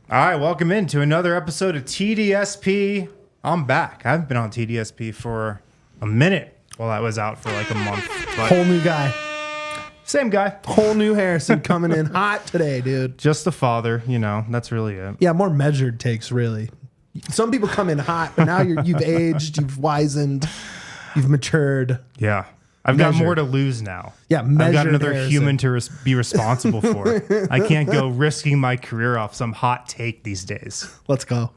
All right, welcome into another episode of TDSP. I'm back. I haven't been on TDSP for a minute while I was out for like a month. But Whole new guy. Same guy. Whole new Harrison coming in hot today, dude. Just the father, that's really it. Yeah, more measured takes, really. Some people come in hot, but now you've aged, you've wizened, you've matured. Yeah. I've got more to lose now. Yeah, I've got measured another Harrison. human to be responsible for. I can't go risking my career off some hot take these days. Let's go.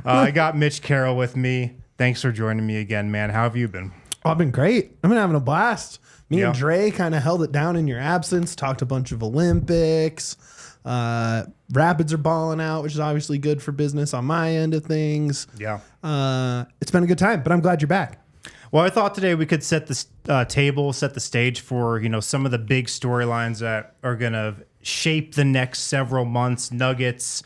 I got Mitch Carroll with me. Thanks for joining me again, man. How have you been? Oh, I've been great. I've been having a blast. Me Yeah. and Dre kind of held it down in your absence, talked a bunch of Olympics. Rapids are balling out, which is obviously good for business on my end of things. Yeah. It's been a good time, but I'm glad you're back. Well, I thought today we could set the table, set the stage for, some of the big storylines that are going to shape the next several months. Nuggets,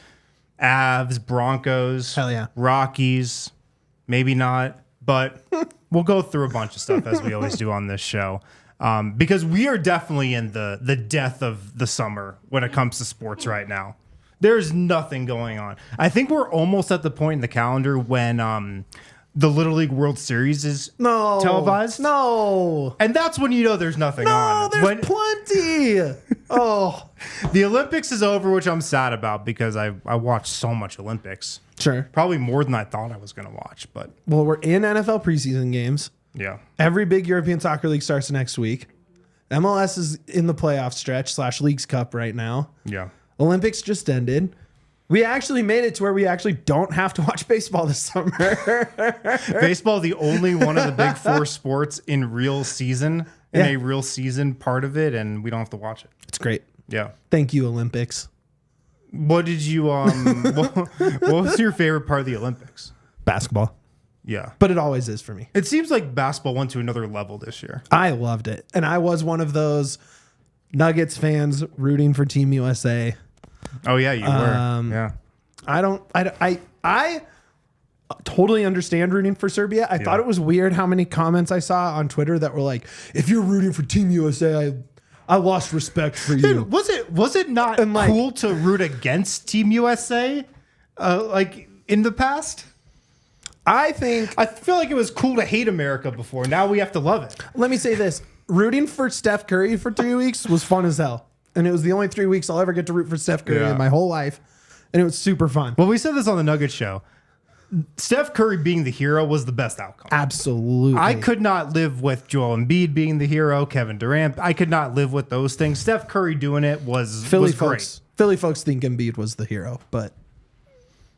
Avs, Broncos, Hell yeah. Rockies, maybe not, but we'll go through a bunch of stuff as we always do on this show. Because we are definitely in the death of the summer when it comes to sports right now. There's nothing going on. I think we're almost at the point in the calendar when the Little League World Series is televised. No. And that's when there's nothing on. There's plenty. Oh. The Olympics is over, which I'm sad about because I watched so much Olympics. Sure. Probably more than I thought I was going to watch, but Well, we're in NFL preseason games. yeah. Every big European soccer league starts next week. MLS is in the playoff stretch / Leagues Cup right now. Yeah. Olympics just ended. We actually made it to where we actually don't have to watch baseball this summer. Baseball, the only one of the big four sports in real season, a real season part of it, and we don't have to watch it. It's great. Yeah. Thank you, Olympics. What did you what was your favorite part of the Olympics? Basketball. Yeah. But it always is for me. It seems like basketball went to another level this year. I loved it. And I was one of those Nuggets fans rooting for Team USA. Oh yeah, you were. Yeah. I totally understand rooting for Serbia. I thought it was weird how many comments I saw on Twitter that were like, if you're rooting for Team USA, I lost respect for you. Dude, was it not cool to root against Team USA like in the past? I feel like it was cool to hate America before. Now we have to love it. Let me say this. Rooting for Steph Curry for 3 weeks was fun as hell. And it was the only 3 weeks I'll ever get to root for Steph Curry in my whole life. And it was super fun. Well, we said this on the Nuggets show. Steph Curry being the hero was the best outcome. Absolutely. I could not live with Joel Embiid being the hero, Kevin Durant. I could not live with those things. Steph Curry doing it was great. Philly folks think Embiid was the hero, but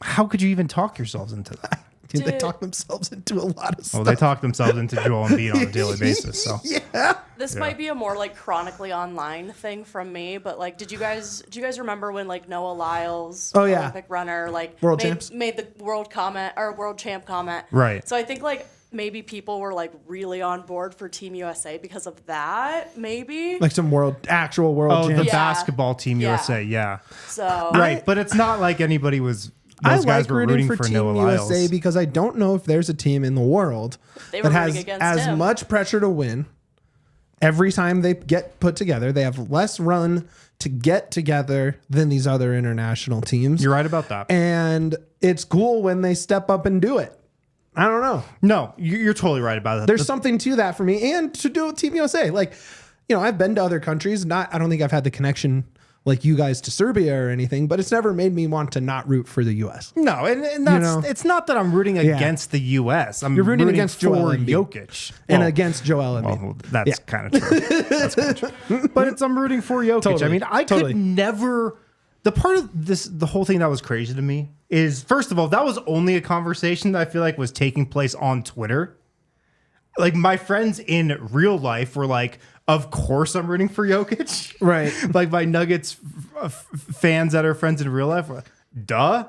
how could you even talk yourselves into that? They talk themselves into a lot of stuff. Well, they talk themselves into Joel Embiid on a daily basis. So yeah. This might be a more like chronically online thing from me, but like, do you guys remember when like Noah Lyles, Olympic runner, like made the world champ comment? Right. So I think like maybe people were like really on board for Team USA because of that, maybe. Like some actual world champs. The basketball Team USA, yeah. So right, but it's not like anybody was. Those guys were rooting for Team Noah Lyles. USA because I don't know if there's a team in the world that has as much pressure to win every time they get put together. They have less run to get together than these other international teams. You're right about that. And it's cool when they step up and do it. I don't know. No, you're totally right about that. There's something to that for me and to do with Team USA. Like, I've been to other countries. I don't think I've had the connection like you guys to Serbia or anything, but it's never made me want to not root for the U.S. No, and that's it's not that I'm rooting against the U.S. You're rooting against Joel Jokic and against Joel Embiid. Well, that's kind of true. That's kind of true. But I'm rooting for Jokic. Totally. I mean, I could never. The part of the whole thing that was crazy to me is, first of all, that was only a conversation that I feel like was taking place on Twitter. Like my friends in real life were like, of course I'm rooting for Jokic. Right. Like my Nuggets fans that are friends in real life were like, duh.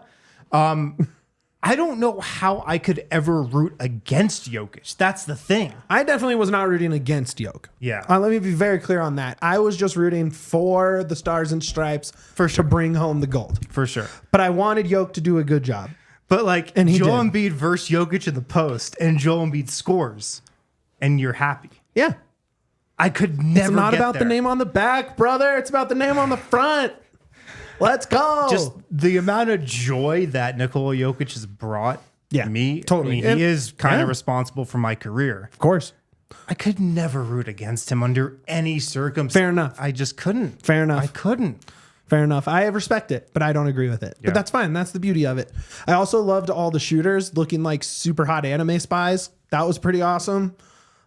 I don't know how I could ever root against Jokic. That's the thing. I definitely was not rooting against Jokic. Yeah. Let me be very clear on that. I was just rooting for the Stars and Stripes to bring home the gold. For sure. But I wanted Jokic to do a good job. But like Joel Embiid versus Jokic in the post and Joel Embiid scores and you're happy. Yeah. I could never. It's not about the name on the back, brother. It's about the name on the front. Let's go. Just the amount of joy that Nikola Jokic has brought me. Totally. I mean, he is kind of responsible for my career. Of course. I could never root against him under any circumstance. Fair enough. I just couldn't. Fair enough. I couldn't. Fair enough. I respect it, but I don't agree with it. Yeah. But that's fine. That's the beauty of it. I also loved all the shooters looking like super hot anime spies. That was pretty awesome.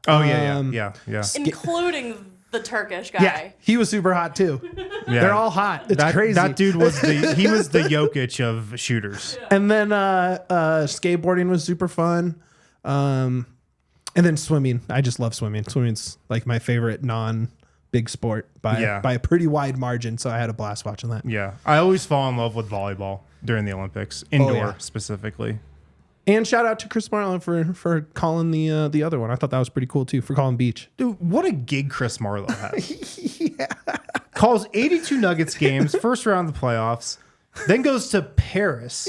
Oh, yeah. Including the Turkish guy. Yeah, he was super hot too. Yeah. They're all hot. It's crazy. That dude was he was the Jokic of shooters. Yeah. And then skateboarding was super fun. And then swimming. I just love swimming. Swimming's like my favorite non-big sport by a pretty wide margin. So I had a blast watching that. Yeah. I always fall in love with volleyball during the Olympics, indoor specifically. And shout out to Chris Marlowe for calling the other one. I thought that was pretty cool too, for calling beach. Dude, what a gig Chris Marlowe has. Calls 82 Nuggets games, first round of the playoffs, then goes to Paris.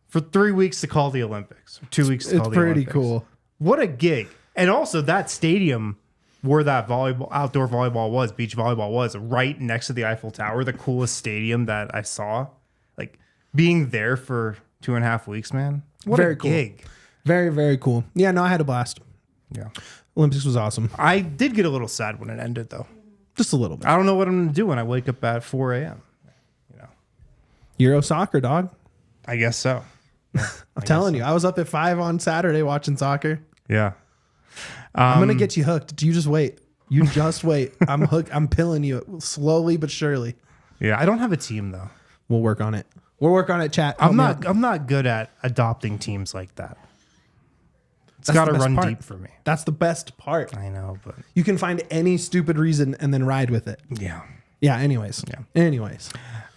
For 3 weeks to call the Olympics. 2 weeks to call the Olympics. It's pretty cool. What a gig. And also that stadium where that outdoor volleyball was, beach volleyball was, right next to the Eiffel Tower, the coolest stadium that I saw. Like being there for 2.5 weeks, man. What a gig. Very, very cool. Yeah, no, I had a blast. Yeah. Olympics was awesome. I did get a little sad when it ended, though. Just a little bit. I don't know what I'm going to do when I wake up at 4 a.m. Euro soccer, dog. I guess so. Yeah, I'm telling you. I was up at 5 on Saturday watching soccer. Yeah. I'm going to get you hooked. You just wait. You just wait. I'm hooked. I'm pilling you slowly but surely. Yeah, I don't have a team, though. We'll work on it. We'll work on it, chat. I'm not good at adopting teams like that. It's got to run deep for me. That's the best part. I know, but you can find any stupid reason and then ride with it. Yeah. Yeah. Anyways.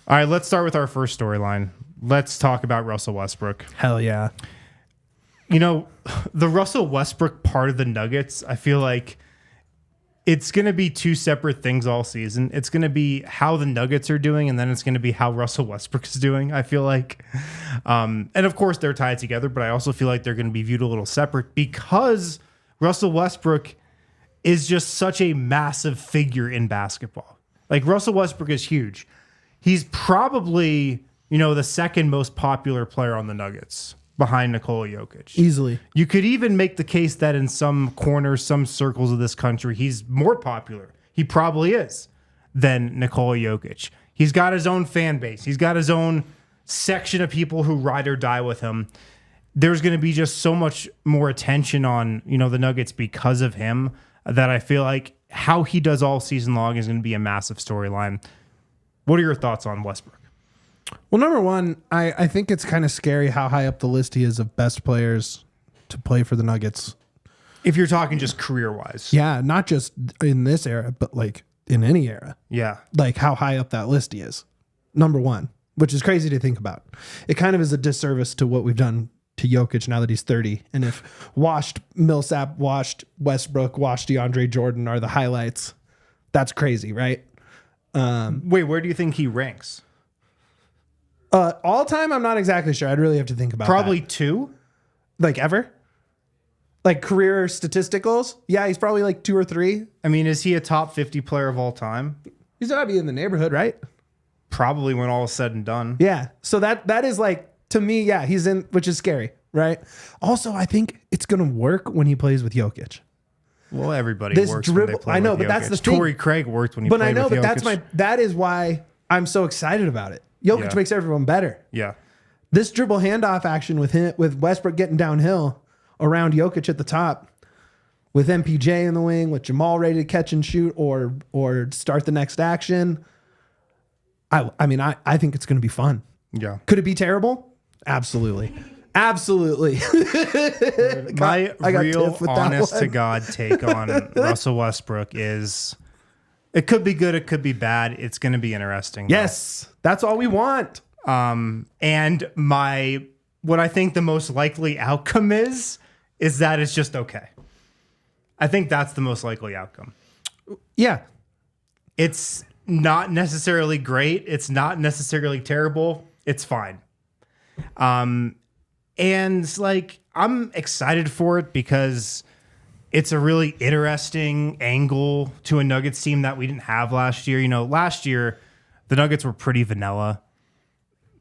All right. Let's start with our first storyline. Let's talk about Russell Westbrook. Hell yeah. You know, the Russell Westbrook part of the Nuggets, I feel like it's going to be two separate things all season. It's going to be how the Nuggets are doing, and then it's going to be how Russell Westbrook is doing, I feel like. And of course, they're tied together, but I also feel like they're going to be viewed a little separate because Russell Westbrook is just such a massive figure in basketball. Like, Russell Westbrook is huge. He's probably, the second most popular player on the Nuggets behind Nikola Jokic. Easily. You could even make the case that in some corners, some circles of this country, he's more popular. He probably is than Nikola Jokic. He's got his own fan base. He's got his own section of people who ride or die with him. There's going to be just so much more attention on, the Nuggets because of him that I feel like how he does all season long is going to be a massive storyline. What are your thoughts on Westbrook? Well, number one, I think it's kind of scary how high up the list he is of best players to play for the Nuggets. If you're talking just career-wise. Yeah, not just in this era, but like in any era. Yeah. Like how high up that list he is. Number one, which is crazy to think about. It kind of is a disservice to what we've done to Jokic now that he's 30. And if Millsap, washed Westbrook, washed DeAndre Jordan are the highlights, that's crazy, right? Wait, where do you think he ranks? All time, I'm not exactly sure. I'd really have to think about Probably 2? Like ever? Like career statisticals? Yeah, he's probably like 2 or 3. I mean, is he a top 50 player of all time? He's got to be in the neighborhood, right? Probably when all is said and done. Yeah. So that is like, to me, yeah, he's in, which is scary, right? Also, I think it's going to work when he plays with Jokic. Well, everybody works when they play I know, with but Jokic. that's the thing. Torrey Craig worked when he played with Jokic. But I know, but that is why I'm so excited about it. Jokic makes everyone better. Yeah. This dribble handoff action with Westbrook getting downhill around Jokic at the top, with MPJ in the wing, with Jamal ready to catch and shoot or start the next action. I mean, I think it's going to be fun. Yeah. Could it be terrible? Absolutely. Absolutely. My real honest to God take on Russell Westbrook is it could be good, it could be bad. It's going to be interesting. Yes. That's all we want. And what I think the most likely outcome is that it's just okay. I think that's the most likely outcome. Yeah. It's not necessarily great. It's not necessarily terrible. It's fine. And like, I'm excited for it because it's a really interesting angle to a Nuggets team that we didn't have last year. Last year, The Nuggets were pretty vanilla.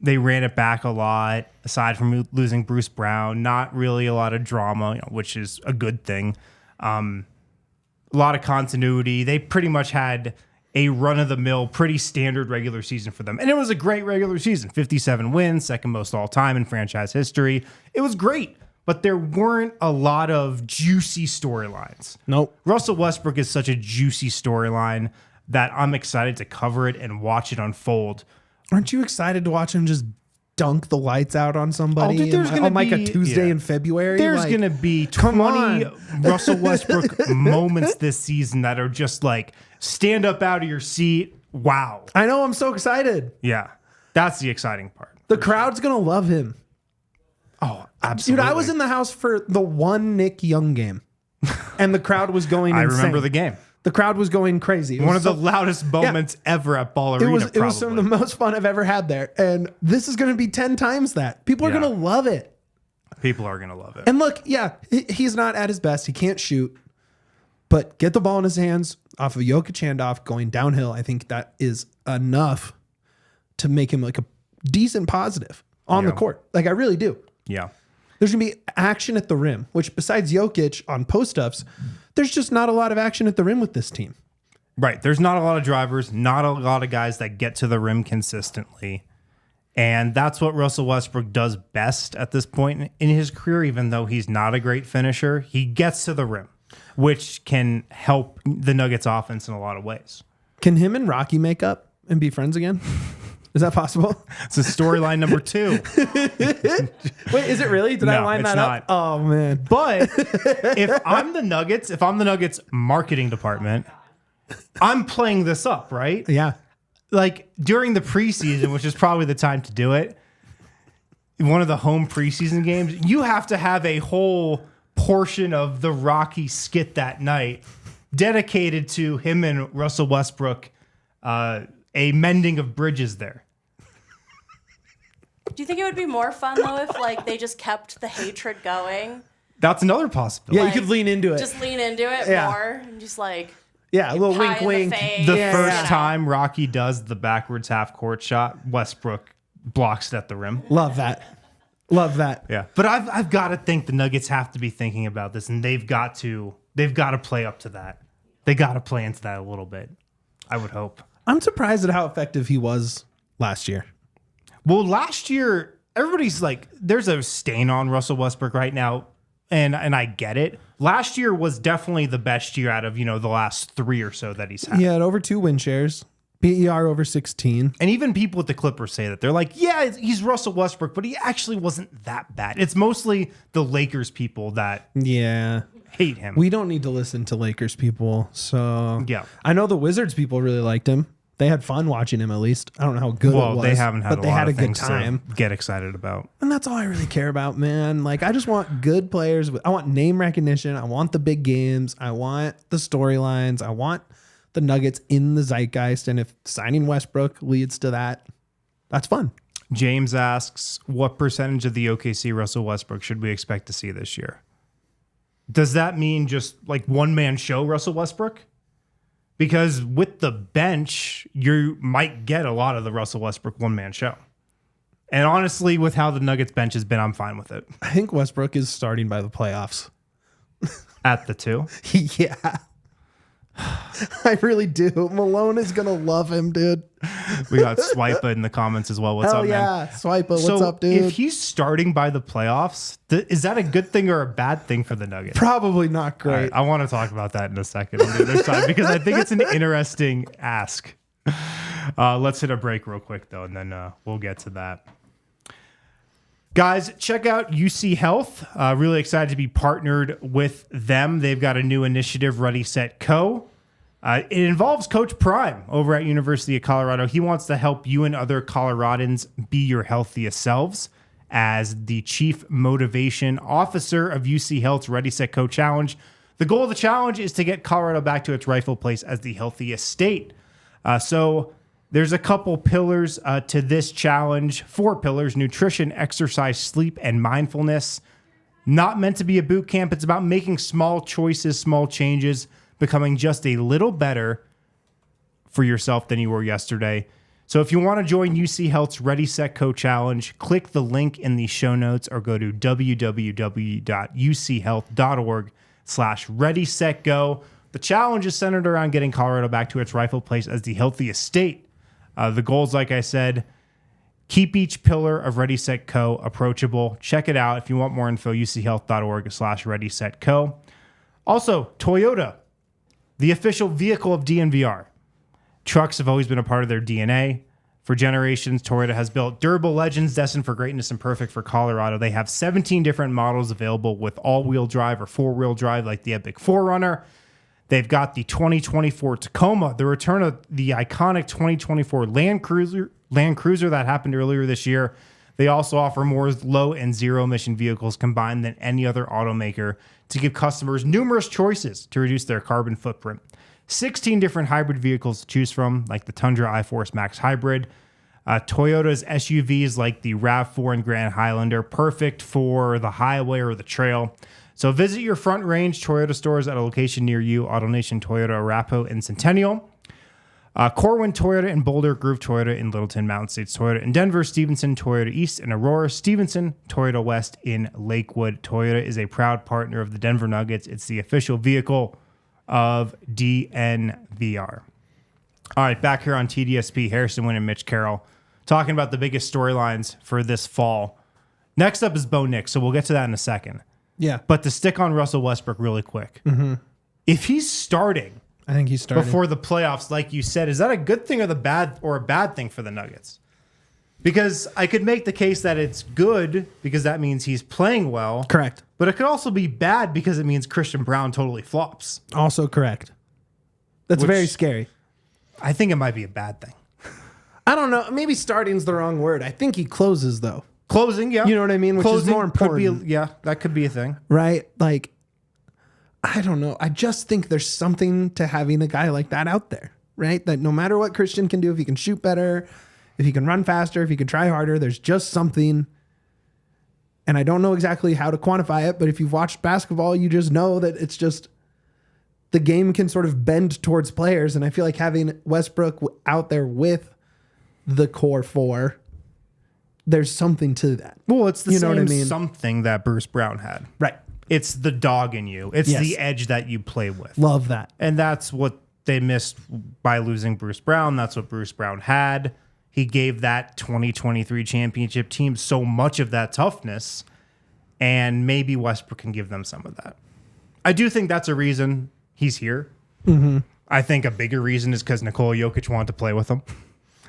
They ran it back a lot, aside from losing Bruce Brown. Not really a lot of drama, which is a good thing. A lot of continuity. They pretty much had a run-of-the-mill, pretty standard regular season for them. And it was a great regular season. 57 wins, second most all-time in franchise history. It was great, but there weren't a lot of juicy storylines. Nope. Russell Westbrook is such a juicy storyline that I'm excited to cover it and watch it unfold. Aren't you excited to watch him just dunk the lights out on somebody on like a Tuesday in February? There's going to be 20 Russell Westbrook moments this season that are just like, stand up out of your seat. Wow. I know. I'm so excited. Yeah. That's the exciting part. The crowd's going to love him. Oh, absolutely. Dude, I was in the house for the one Nick Young game, and the crowd was going insane. I remember the game. The crowd was going crazy. One of the loudest moments ever at Ball Arena. It was some of the most fun I've ever had there. And this is going to be 10 times that. People are going to love it. People are going to love it. And look, he's not at his best. He can't shoot. But get the ball in his hands off of Jokic handoff going downhill. I think that is enough to make him like a decent positive on the court. Like, I really do. Yeah. There's going to be action at the rim, which besides Jokic on post-ups, there's just not a lot of action at the rim with this team. Right. There's not a lot of drivers, not a lot of guys that get to the rim consistently. And that's what Russell Westbrook does best at this point in his career, even though he's not a great finisher. He gets to the rim, which can help the Nuggets offense in a lot of ways. Can him and Rocky make up and be friends again? Is that possible? It's a storyline number 2. Wait, is it really? Did I line that up? Oh, man. But if I'm the Nuggets marketing department, I'm playing this up, right? Yeah. Like during the preseason, which is probably the time to do it, one of the home preseason games, you have to have a whole portion of the Rockies skit that night dedicated to him and Russell Westbrook, a mending of bridges there. Do you think it would be more fun though if like they just kept the hatred going? That's another possibility. Yeah, you could lean into it. Just lean into it more and just like a little wink, wink. The first time Rocky does the backwards half court shot, Westbrook blocks it at the rim. Love that. Love that. Yeah, but I've got to think the Nuggets have to be thinking about this, and they've got to play up to that. They got to play into that a little bit. I would hope. I'm surprised at how effective he was last year. Well, last year, everybody's like, there's a stain on Russell Westbrook right now, and I get it. Last year was definitely the best year out of, the last 3 or so that he's had. He had over 2 win shares, PER over 16. And even people at the Clippers say that. They're like, yeah, he's Russell Westbrook, but he actually wasn't that bad. It's mostly the Lakers people that hate him. We don't need to listen to Lakers people. So yeah, I know the Wizards people really liked him. They had fun watching him, at least. I don't know how good it was. Well, they haven't had but they had a good time to get excited about. And that's all I really care about, man. Like, I just want good players. I want name recognition. I want the big games. I want the storylines. I want the Nuggets in the zeitgeist. And if signing Westbrook leads to that, that's fun. James asks, what percentage of the OKC Russell Westbrook should we expect to see this year? Does that mean just like one-man show Russell Westbrook? Because with the bench, you might get a lot of the Russell Westbrook one-man show. And honestly, with how the Nuggets bench has been, I'm fine with it. I think Westbrook is starting by the playoffs. At the 2? Yeah. I really do. Malone is going to love him, dude. We got Swipa in the comments as well. What's up, man? Swipa, what's up, dude? If he's starting by the playoffs, is that a good thing or a bad thing for the Nuggets? Probably not great. Right, I want to talk about that in a second on the other side because I think it's an interesting ask. Let's hit a break real quick, though, and then we'll get to that. Guys, check out UC Health. Really excited to be partnered with them. They've got a new initiative, Ready, Set, Co. It involves Coach Prime over at University of Colorado. He wants to help you and other Coloradans be your healthiest selves. As the Chief Motivation Officer of UC Health's Ready, Set, Co Challenge, the goal of the challenge is to get Colorado back to its rightful place as the healthiest state. So there's a couple pillars to this challenge. 4 pillars: nutrition, exercise, sleep, and mindfulness. Not meant to be a boot camp. It's about making small choices, small changes, becoming just a little better for yourself than you were yesterday. So if you want to join UC Health's Ready, Set, Go challenge, click the link in the show notes or go to www.uchealth.org/Ready, Set, Go. The challenge is centered around getting Colorado back to its rightful place as the healthiest state. The goals, like I said, keep each pillar of Ready, Set, Go approachable. Check it out. If you want more info, uchealth.org/Ready, Set, Go. Also, Toyota, the official vehicle of DNVR. Trucks have always been a part of their DNA. For generations, Toyota has built durable legends destined for greatness and perfect for Colorado. They have 17 different models available with all-wheel drive or four-wheel drive like the Epic 4Runner. They've got the 2024 Tacoma, the return of the iconic 2024 Land Cruiser that happened earlier this year. They also offer more low and zero emission vehicles combined than any other automaker to give customers numerous choices to reduce their carbon footprint. 16 different hybrid vehicles to choose from, like the Tundra iForce Max Hybrid. Toyota's SUVs like the RAV4 and Grand Highlander, perfect for the highway or the trail. So visit your Front Range Toyota stores at a location near you, AutoNation Toyota, Arapahoe, and Centennial. Corwin Toyota in Boulder, Groove Toyota in Littleton, Mountain States Toyota in Denver, Stevenson Toyota East in Aurora, Stevenson Toyota West in Lakewood. Toyota is a proud partner of the Denver Nuggets. It's the official vehicle of DNVR. All right, back here on TDSP, Harrison Wind and Mitch Carroll, talking about the biggest storylines for this fall. Next up is Bo Nix, so we'll get to that in a second. Yeah. But to stick on Russell Westbrook really quick, if he's starting, I think he's starting before the playoffs, like you said, is that a good thing or a bad thing for the Nuggets? Because I could make the case that it's good because that means he's playing well. Correct. But it could also be bad because it means Christian Brown totally flops. Also correct. That's very scary. I think it might be a bad thing. I don't know. Maybe starting's the wrong word. I think he closes, though. Closing, yeah. You know what I mean? Which is more important. That could be a thing. Right? Like, I don't know. I just think there's something to having a guy like that out there, right? That no matter what Christian can do, if he can shoot better, if he can run faster, if he can try harder, there's just something. And I don't know exactly how to quantify it, but if you've watched basketball, you just know that it's just the game can sort of bend towards players. And I feel like having Westbrook out there with the core four, there's something to that. Well, it's the same something that Bruce Brown had. Right. It's the dog in you. It's the edge that you play with. Love that. And that's what they missed by losing Bruce Brown. That's what Bruce Brown had. He gave that 2023 championship team so much of that toughness, and maybe Westbrook can give them some of that. I do think that's a reason he's here. Mm-hmm. I think a bigger reason is because Nikola Jokic wanted to play with him.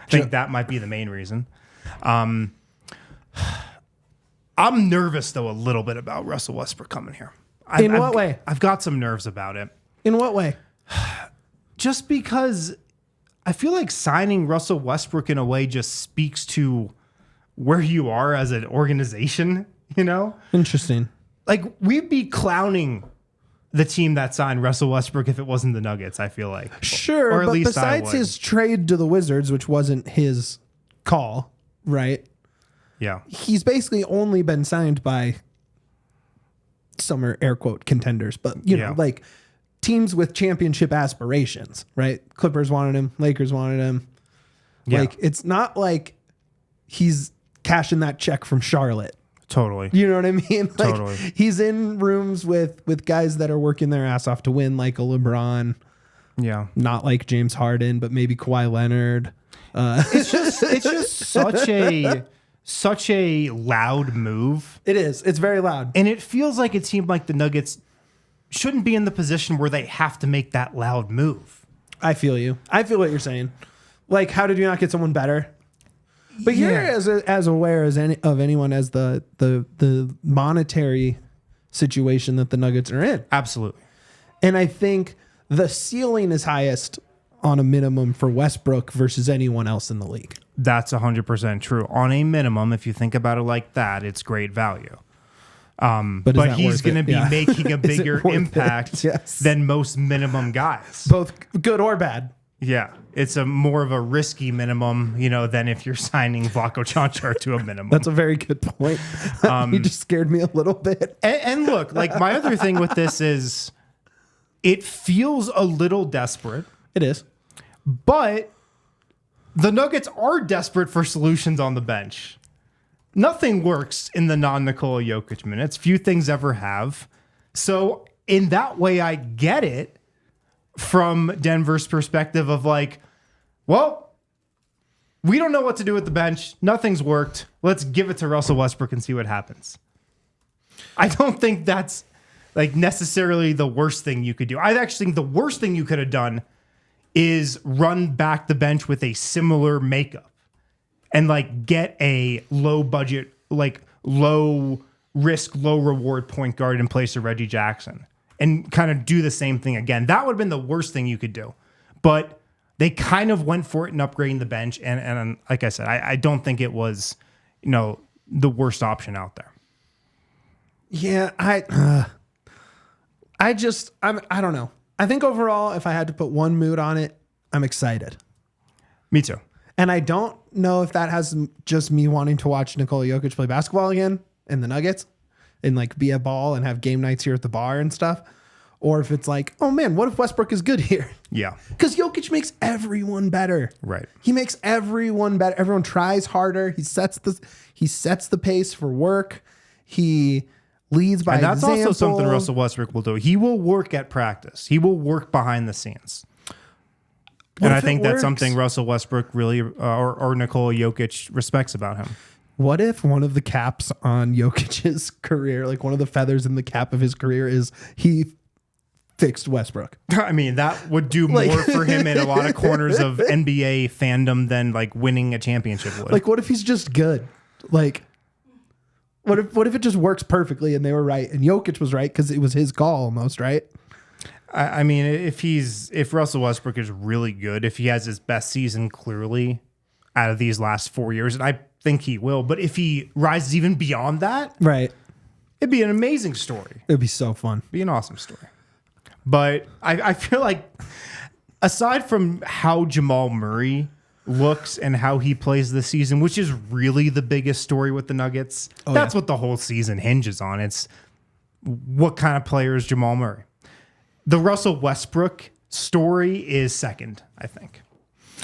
I think that might be the main reason. I'm nervous, though, a little bit about Russell Westbrook coming here. In what way? I've got some nerves about it. In what way? Just because I feel like signing Russell Westbrook in a way just speaks to where you are as an organization, you know? Interesting. Like, we'd be clowning the team that signed Russell Westbrook if it wasn't the Nuggets, I feel like. Sure, or at least besides his trade to the Wizards, which wasn't his call, right? Yeah. He's basically only been signed by summer air quote contenders, but you know, like teams with championship aspirations, right? Clippers wanted him, Lakers wanted him. Yeah. Like, it's not like he's cashing that check from Charlotte. Totally. You know what I mean? Like, totally. He's in rooms with guys that are working their ass off to win, like a LeBron. Yeah. Not like James Harden, but maybe Kawhi Leonard. It's just such a loud move. It is. It's very loud. And it feels like a team like the Nuggets shouldn't be in the position where they have to make that loud move. I feel you. I feel what you're saying. Like, how did you not get someone better? But you're as aware as anyone as the monetary situation that the Nuggets are in. Absolutely. And I think the ceiling is highest on a minimum for Westbrook versus anyone else in the league. That's 100% true. On a minimum, if you think about it like that, it's great value. But he's going to be making a bigger impact than most minimum guys. Both good or bad. Yeah, it's a more of a risky minimum, you know, than if you're signing Vlatko Čančar to a minimum. That's a very good point. You just scared me a little bit. And look, like, my other thing with this is it feels a little desperate. It is. But the Nuggets are desperate for solutions on the bench. Nothing works in the non-Nikola Jokic minutes. Few things ever have. So in that way, I get it from Denver's perspective of like, well, we don't know what to do with the bench. Nothing's worked. Let's give it to Russell Westbrook and see what happens. I don't think that's like necessarily the worst thing you could do. I actually think the worst thing you could have done is run back the bench with a similar makeup and like get a low budget, like low risk, low reward point guard in place of Reggie Jackson and kind of do the same thing again. That would have been the worst thing you could do. But they kind of went for it in upgrading the bench. And like I said, I don't think it was, the worst option out there. Yeah, I don't know. I think overall, if I had to put one mood on it, I'm excited. Me too. And I don't know if that has just me wanting to watch Nikola Jokic play basketball again in the Nuggets and like be a ball and have game nights here at the bar and stuff. Or if it's like, oh man, what if Westbrook is good here? Yeah. Because Jokic makes everyone better. Right. He makes everyone better. Everyone tries harder. He sets the pace for work. He leads by example. And that's also something Russell Westbrook will do. He will work at practice. He will work behind the scenes. And I think that's something Russell Westbrook really, or Nikola Jokic respects about him. What if one of the caps on Jokic's career, like one of the feathers in the cap of his career is he fixed Westbrook? I mean, that would do more for him in a lot of corners of NBA fandom than like winning a championship would. Like, what if he's just good? Like, what if it just works perfectly and they were right and Jokic was right because it was his call almost, right? I mean, if Russell Westbrook is really good, if he has his best season clearly out of these last 4 years, and I think he will, but if he rises even beyond that, right, it'd be an amazing story. It'd be so fun. It'd be an awesome story. But I feel like aside from how Jamal Murray looks and how he plays this season, which is really the biggest story with the Nuggets, that's what the whole season hinges on. It's what kind of player is Jamal Murray? The Russell Westbrook story is second, I think.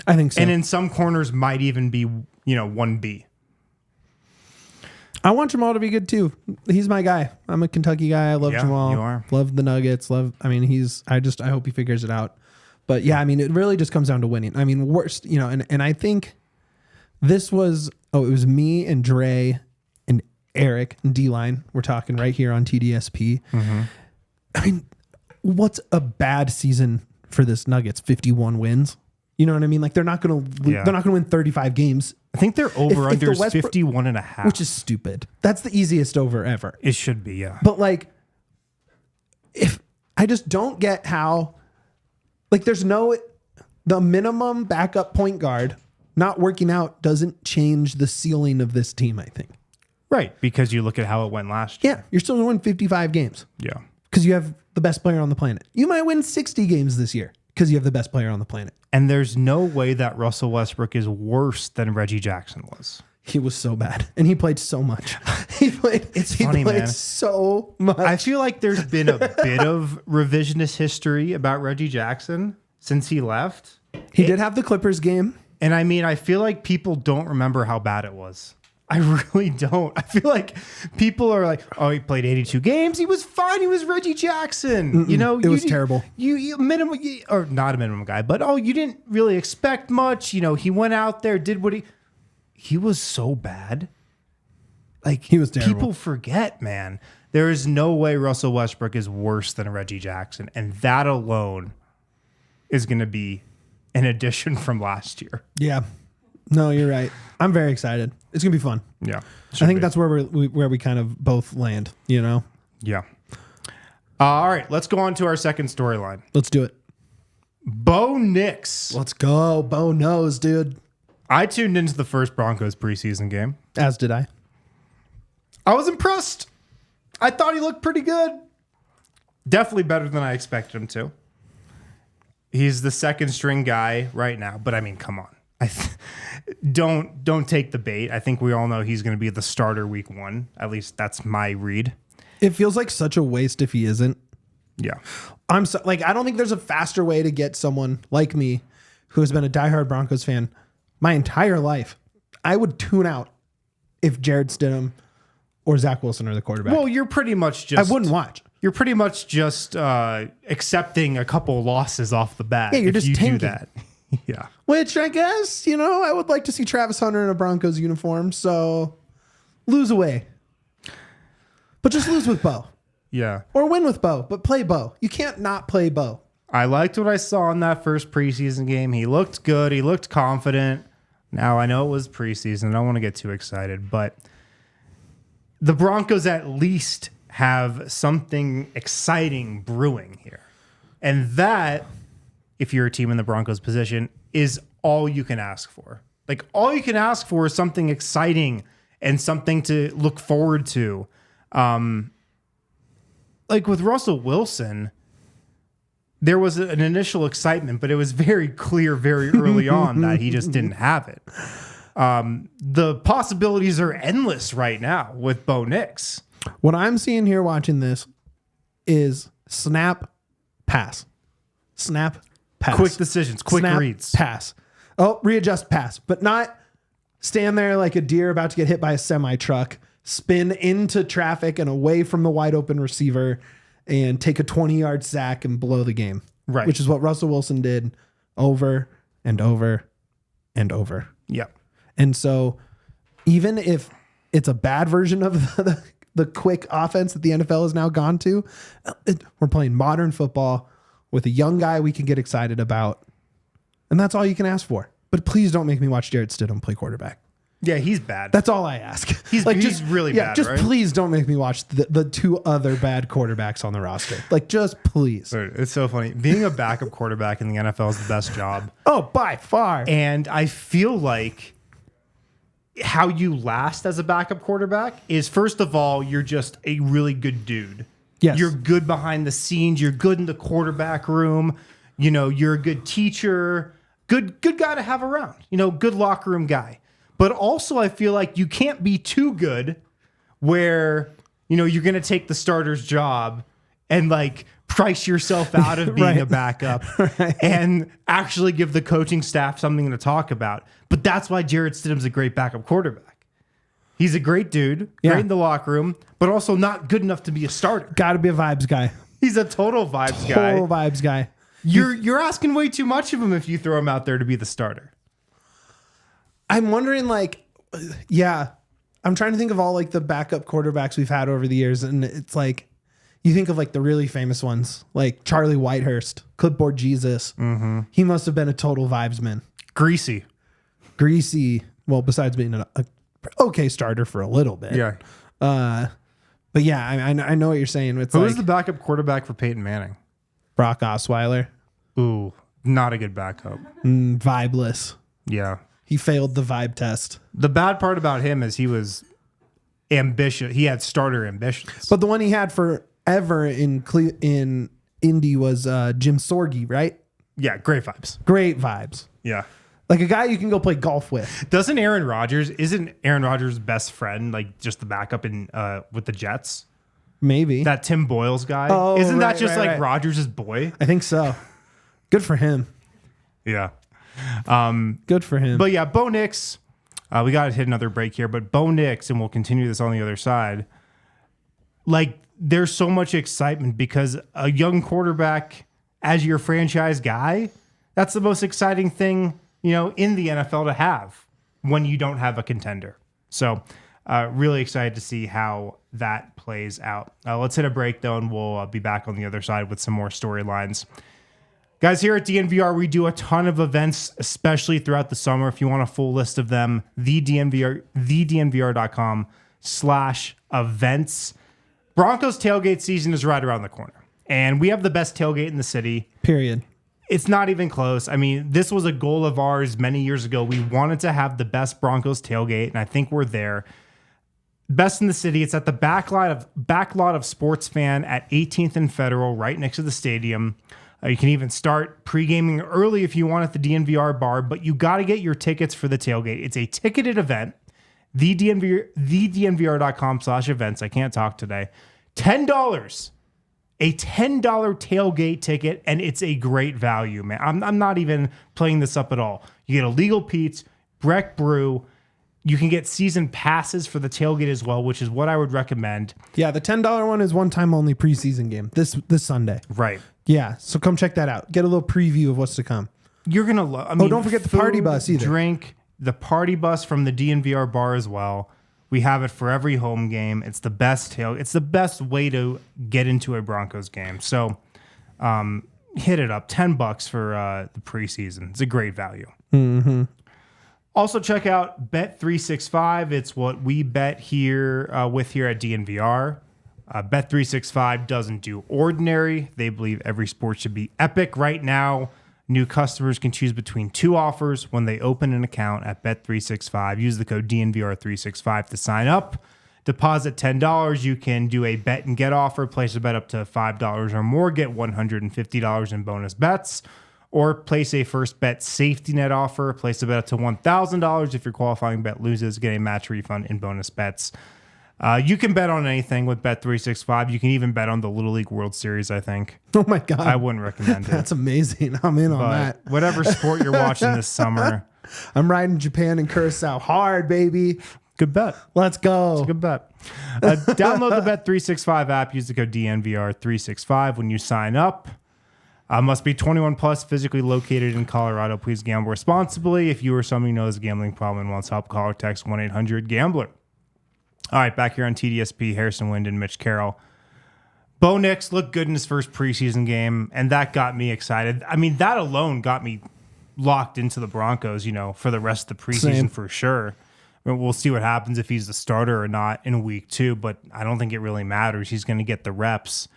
I think so. And in some corners might even be, 1B. I want Jamal to be good too. He's my guy. I'm a Kentucky guy. I love Jamal. You are. Love the Nuggets. I hope he figures it out. But yeah, I mean, it really just comes down to winning. I mean, worst, and I think this was, it was me and Dre and Eric and D-Line. We're talking right here on TDSP. Mm-hmm. I mean, what's a bad season for this Nuggets? 51 wins. You know what I mean? Like they're not going to win 35 games. I think their over-under is 51.5. Which is stupid. That's the easiest over ever. It should be, yeah. But like, if I just don't get how, like the minimum backup point guard not working out doesn't change the ceiling of this team, I think. Right, because you look at how it went last year. Yeah, you're still going to win 55 games. Yeah. Because you have the best player on the planet. You might win 60 games this year because you have the best player on the planet. And there's no way that Russell Westbrook is worse than Reggie Jackson was. He was so bad. And he played so much. He played so much. I feel like there's been a bit of revisionist history about Reggie Jackson since he left. He did have the Clippers game. And I mean, I feel like people don't remember how bad it was. I really don't. I feel like people are like, oh, he played 82 games. He was fine. He was Reggie Jackson. Mm-mm. It was terrible. You minimum, or not a minimum guy, but you didn't really expect much. He went out there, did what he was so bad. Like he was terrible. People forget, man. There is no way Russell Westbrook is worse than Reggie Jackson. And that alone is going to be an addition from last year. Yeah. No, you're right. I'm very excited. It's gonna be fun. Yeah, I think that's where we kind of both land. Yeah. All right, let's go on to our second storyline. Let's do it. Bo Nix. Let's go. Bo knows, dude. I tuned into the first Broncos preseason game. As did I. I was impressed. I thought he looked pretty good. Definitely better than I expected him to. He's the second string guy right now, but I mean, come on. Don't take the bait. I think we all know he's going to be the starter week 1. At least that's my read. It feels like such a waste if he isn't. Yeah. I don't think there's a faster way to get someone like me who has been a diehard Broncos fan my entire life, I would tune out if Jarrett Stidham or Zach Wilson are the quarterback. Well, you're pretty much just... I wouldn't watch. You're pretty much just accepting a couple losses off the bat. Yeah, you're just tanking. Do that. Yeah. Which I guess, I would like to see Travis Hunter in a Broncos uniform. So lose away. But just lose with Bo. Yeah. Or win with Bo, but play Bo. You can't not play Bo. I liked what I saw in that first preseason game. He looked good. He looked confident. Now, I know it was preseason. I don't want to get too excited, but the Broncos at least have something exciting brewing here. And that, if you're a team in the Broncos position, is all you can ask for. Like, all you can ask for is something exciting and something to look forward to. Like with Russell Wilson, there was an initial excitement, but it was very clear very early on that he just didn't have it. The possibilities are endless right now with Bo Nix. What I'm seeing here watching this is snap, pass. Snap, pass. Quick decisions, quick snap, reads. Pass. Oh, readjust, pass. But not stand there like a deer about to get hit by a semi-truck, spin into traffic and away from the wide open receiver, and take a 20-yard sack and blow the game. Right. Which is what Russell Wilson did over and over and over. Yeah. And so even if it's a bad version of the quick offense that the NFL has now gone to, we're playing modern football with a young guy we can get excited about. And that's all you can ask for. But please don't make me watch Jarrett Stidham play quarterback. Yeah, he's bad. That's all I ask. He's really bad, just right? Please don't make me watch the two other bad quarterbacks on the roster. Like, just please. It's so funny. Being a backup quarterback in the NFL is the best job. Oh, by far. And I feel like how you last as a backup quarterback is, first of all, you're just a really good dude. Yes. You're good behind the scenes. You're good in the quarterback room. You're a good teacher. Good guy to have around. Good locker room guy. But also, I feel like you can't be too good where, you're going to take the starter's job and price yourself out of being a backup and actually give the coaching staff something to talk about. But that's why Jarrett Stidham's a great backup quarterback. He's a great dude, great in the locker room, but also not good enough to be a starter. Got to be a vibes guy. He's a total vibes guy. Total vibes guy. You're asking way too much of him if you throw him out there to be the starter. I'm wondering, I'm trying to think of all the backup quarterbacks we've had over the years, and it's you think of the really famous ones, like Charlie Whitehurst, Clipboard Jesus. Mm-hmm. He must have been a total vibesman. Greasy. Well, besides being an okay starter for a little bit. Yeah. But yeah, I know what you're saying. It's Who was the backup quarterback for Peyton Manning? Brock Osweiler. Ooh, not a good backup. Vibeless. Yeah. He failed the vibe test. The bad part about him is he was ambitious. He had starter ambitions. But the one he had forever in Indy was Jim Sorgi, right? Yeah, great vibes. Great vibes. Yeah. Like a guy you can go play golf with. Isn't Aaron Rodgers' best friend just the backup in with the Jets? Maybe. That Tim Boyles guy? Oh, Isn't that just Rodgers' boy? I think so. Good for him. Yeah. Good for him. But yeah, Bo Nix, we got to hit another break here, but Bo Nix, and we'll continue this on the other side. There's so much excitement because a young quarterback as your franchise guy, that's the most exciting thing, in the NFL to have when you don't have a contender. So really excited to see how that plays out. Let's hit a break though, and we'll be back on the other side with some more storylines. Guys, here at DNVR, we do a ton of events, especially throughout the summer. If you want a full list of them, thednvr.com/events. Broncos tailgate season is right around the corner, and we have the best tailgate in the city. Period. It's not even close. I mean, this was a goal of ours many years ago. We wanted to have the best Broncos tailgate, and I think we're there. Best in the city. It's at the back lot of Sports Fan at 18th and Federal, right next to the stadium. You can even start pre-gaming early if you want at the DNVR bar, but you got to get your tickets for the tailgate. It's a ticketed event. thednvr.com/events. I can't talk today. $10. A $10 tailgate ticket, and it's a great value, man. I'm not even playing this up at all. You get illegal Pete's, Breck Brew. You can get season passes for the tailgate as well, which is what I would recommend. Yeah, the $10 one is one-time only preseason game this Sunday. Right. Yeah, so come check that out. Get a little preview of what's to come. You're going to love... don't forget the party bus either. Drink, the party bus from the DNVR bar as well. We have it for every home game. It's the best It's the best way to get into a Broncos game. So hit it up. $10 for the preseason. It's a great value. Mm-hmm. Also, check out Bet365. It's what we bet here at DNVR. Bet365 doesn't do ordinary. They believe every sport should be epic. Right now, new customers can choose between 2 offers when they open an account at Bet365. Use the code DNVR365 to sign up. Deposit $10. You can do a bet and get offer. Place a bet up to $5 or more. Get $150 in bonus bets. Or place a first bet safety net offer. Place a bet up to $1,000. If your qualifying bet loses, get a match refund in bonus bets. You can bet on anything with Bet365. You can even bet on the Little League World Series, I think. Oh, my God. I wouldn't recommend it. That's amazing. I'm in on that. Whatever sport you're watching this summer. I'm riding Japan and Curacao hard, baby. Good bet. Let's go. It's a good bet. Download the Bet365 app. Use the code DNVR365 when you sign up. Must be 21 plus, physically located in Colorado. Please gamble responsibly. If you or someone you know has a gambling problem and wants help, call or text 1-800-GAMBLER. All right, back here on TDSP, Harrison Wind and Mitch Carroll. Bo Nix looked good in his first preseason game, and that got me excited. I mean, that alone got me locked into the Broncos, for the rest of the preseason for sure. I mean, we'll see what happens if he's the starter or not in week 2, but I don't think it really matters. He's going to get the reps.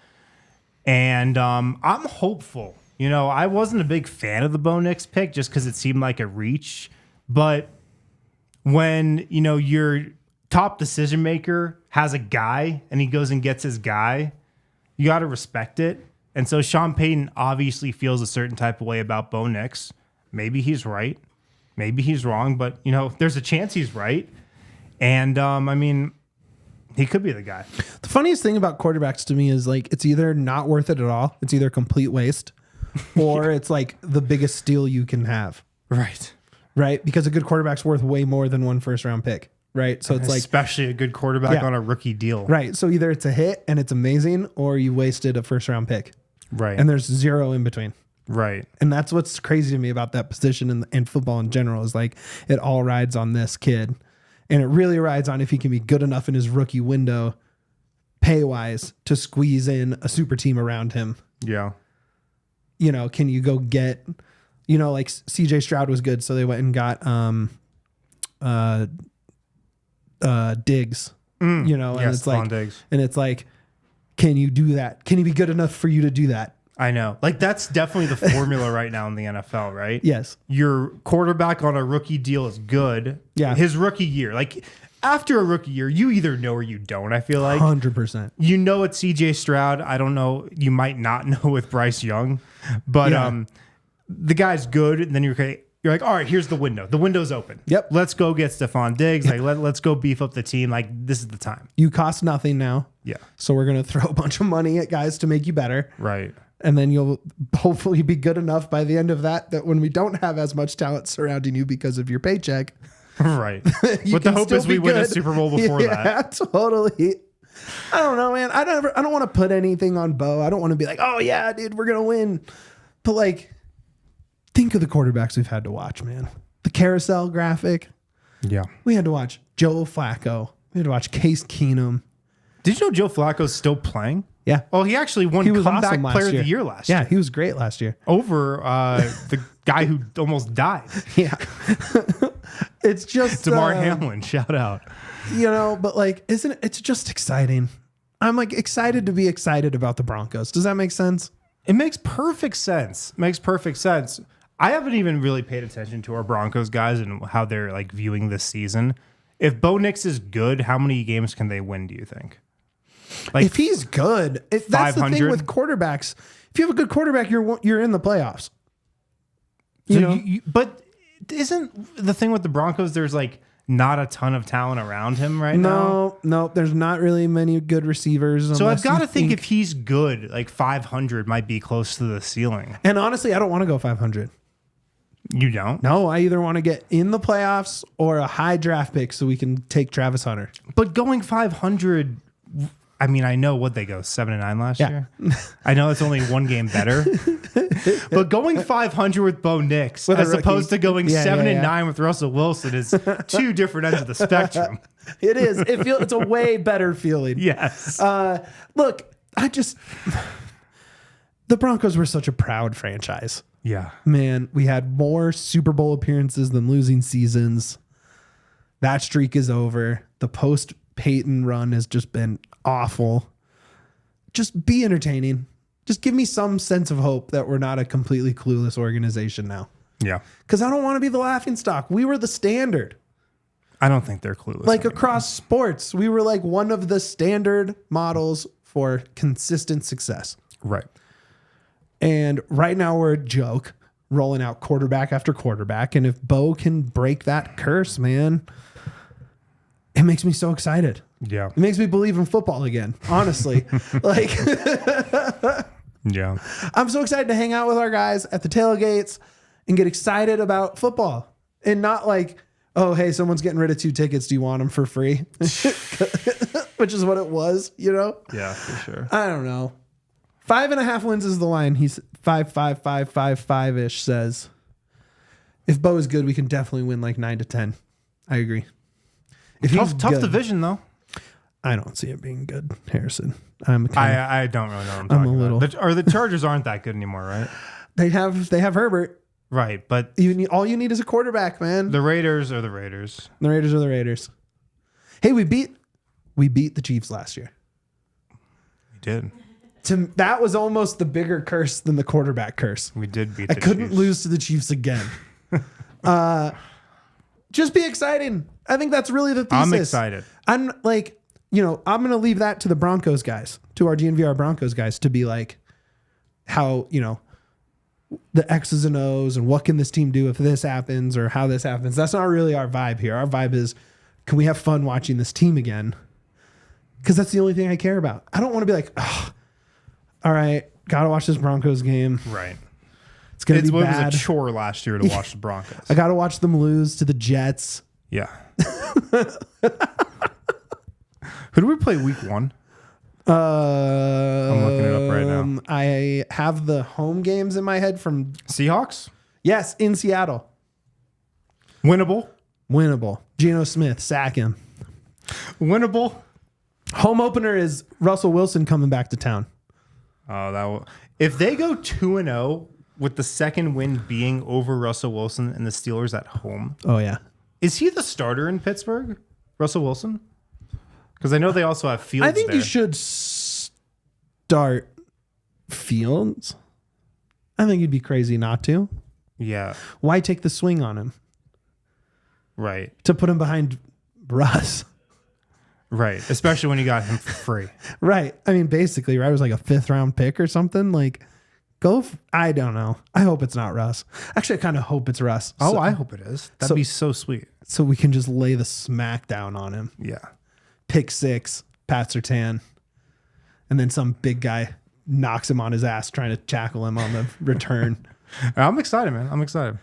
And I'm hopeful. I wasn't a big fan of the Bo Nix pick just because it seemed like a reach. But when, your top decision maker has a guy and he goes and gets his guy, you got to respect it. And so Sean Payton obviously feels a certain type of way about Bo Nix. Maybe he's right. Maybe he's wrong. But, there's a chance he's right. And, he could be the guy. The funniest thing about quarterbacks to me is it's either not worth it at all. It's either complete waste or it's the biggest steal you can have. Right. Right. Because a good quarterback's worth way more than one first round pick. Right. So it's especially a good quarterback on a rookie deal. Right. So either it's a hit and it's amazing or you wasted a first round pick. Right. And there's zero in between. Right. And that's what's crazy to me about that position in football in general is it all rides on this kid. And it really rides on if he can be good enough in his rookie window, pay-wise, to squeeze in a super team around him. Yeah. Can you go get, CJ Stroud was good, so they went and got Diggs. And yes, it's Diggs. And it's can you do that? Can he be good enough for you to do that? I know. That's definitely the formula right now in the NFL, right? Yes. Your quarterback on a rookie deal is good. Yeah. His rookie year. After a rookie year, you either know or you don't, I feel like. 100%. It's CJ Stroud. I don't know. You might not know with Bryce Young. But the guy's good. And then you're like, all right, here's the window. The window's open. Yep. Let's go get Stephon Diggs. Let's go beef up the team. This is the time. You cost nothing now. Yeah. So we're going to throw a bunch of money at guys to make you better. Right. And then you'll hopefully be good enough by the end of that when we don't have as much talent surrounding you because of your paycheck. Right. But the hope is we win a Super Bowl before that. Yeah, totally. I don't know, man. I don't want to put anything on Bo. I don't want to be like, oh yeah, dude, we're gonna win. But think of the quarterbacks we've had to watch, man. The carousel graphic. Yeah. We had to watch Joe Flacco. We had to watch Case Keenum. Did you know Joe Flacco's still playing? Yeah. Oh, he actually won Comeback awesome Player of the Year last year. Yeah, he was great last year. Over the guy who almost died. Yeah. It's just Damar Hamlin, shout out. But it's just exciting. I'm excited to be excited about the Broncos. Does that make sense? It makes perfect sense. I haven't even really paid attention to our Broncos guys and how they're viewing this season. If Bo Nix is good, how many games can they win, do you think? If he's good, that's the thing with quarterbacks. If you have a good quarterback, you're in the playoffs. But isn't the thing with the Broncos? There's not a ton of talent around him right now. No, there's not really many good receivers. So I've got to think if he's good, 500 might be close to the ceiling. And honestly, I don't want to go 500. You don't? No, I either want to get in the playoffs or a high draft pick so we can take Travis Hunter. But going 500, I mean, I know what they go 7-9 last year. I know it's only one game better. But going 500 with Bo Nix as opposed to going 7-9 with Russell Wilson is two different ends of the spectrum. It is. It's a way better feeling. Yes. Look, the Broncos were such a proud franchise. Yeah. Man, we had more Super Bowl appearances than losing seasons. That streak is over. The post-Peyton run has just been awful. Just be entertaining. Just give me some sense of hope that we're not a completely clueless organization now. Yeah. Because I don't want to be the laughingstock. We were the standard. I don't think they're clueless. Like across sports, we were like one of the standard models for consistent success. Right. And right now we're a joke, rolling out quarterback after quarterback. And if Bo can break that curse, man, it makes me so excited. Yeah. It makes me believe in football again, honestly. Like, yeah. I'm so excited to hang out with our guys at the tailgates and get excited about football and not like, oh, hey, someone's getting rid of 2 tickets. Do you want them for free? Which is what it was, you know? Yeah, for sure. I don't know. 5.5 wins is the line. He's 5-5-5-5-5-ish says. If Bo is good, we can definitely win like 9-10. I agree. If tough division though. I don't see it being good, Harrison. I don't really know what I'm talking about. The Chargers aren't that good anymore, right? They have Herbert. Right, but all you need is a quarterback, man. The Raiders are the Raiders. The Raiders are the Raiders. Hey, we beat the Chiefs last year. We did. That was almost the bigger curse than the quarterback curse. We did beat the Chiefs. I couldn't lose to the Chiefs again. Just be exciting. I think that's really the thesis. I'm excited. I'm like, I'm going to leave that to the Broncos guys, to our DNVR Broncos guys, to be like how, the X's and O's and what can this team do if this happens or how this happens. That's not really our vibe here. Our vibe is, can we have fun watching this team again? Because that's the only thing I care about. I don't want to be like, oh, all right, got to watch this Broncos game. Right. It's going to be bad. It was a chore last year to watch the Broncos. I got to watch them lose to the Jets. Yeah. Who do we play week 1? I'm looking it up right now. I have the home games in my head from Seahawks. Yes, in Seattle. Winnable. Geno Smith, sack him. Winnable. Home opener is Russell Wilson coming back to town. Oh, if they go 2-0 with the second win being over Russell Wilson and the Steelers at home. Oh yeah. Is he the starter in Pittsburgh? Russell Wilson? Because I know they also have Fields. I think there. you should start Fields. I think you'd be crazy not to. Yeah. Why take the swing on him? Right. To put him behind Russ. Right. Especially when you got him for free. Right. I mean, basically, right? It was like a 5th round pick or something. Like, I don't know. I hope it's not Russ. Actually, I kind of hope it's Russ. Oh, I hope it is. That'd be so sweet. So we can just lay the smack down on him. Yeah. Pick 6, Pat Surtain, and then some big guy knocks him on his ass trying to tackle him on the return. I'm excited, man. I'm excited.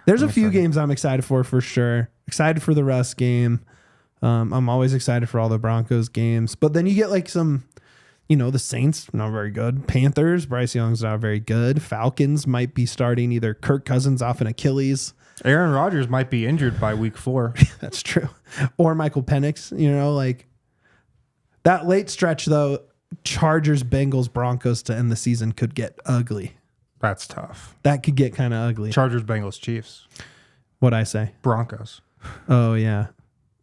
There's a few games I'm excited for sure. Excited for the Russ game. I'm always excited for all the Broncos games. But then you get like some, the Saints, not very good. Panthers, Bryce Young's not very good. Falcons might be starting either Kirk Cousins off an Achilles. Aaron Rodgers might be injured by week 4. That's true. Or Michael Penix, like that late stretch though, Chargers, Bengals, Broncos to end the season could get ugly. That's tough. That could get kind of ugly. Chargers, Bengals, Chiefs. What'd I say? Broncos. Oh yeah.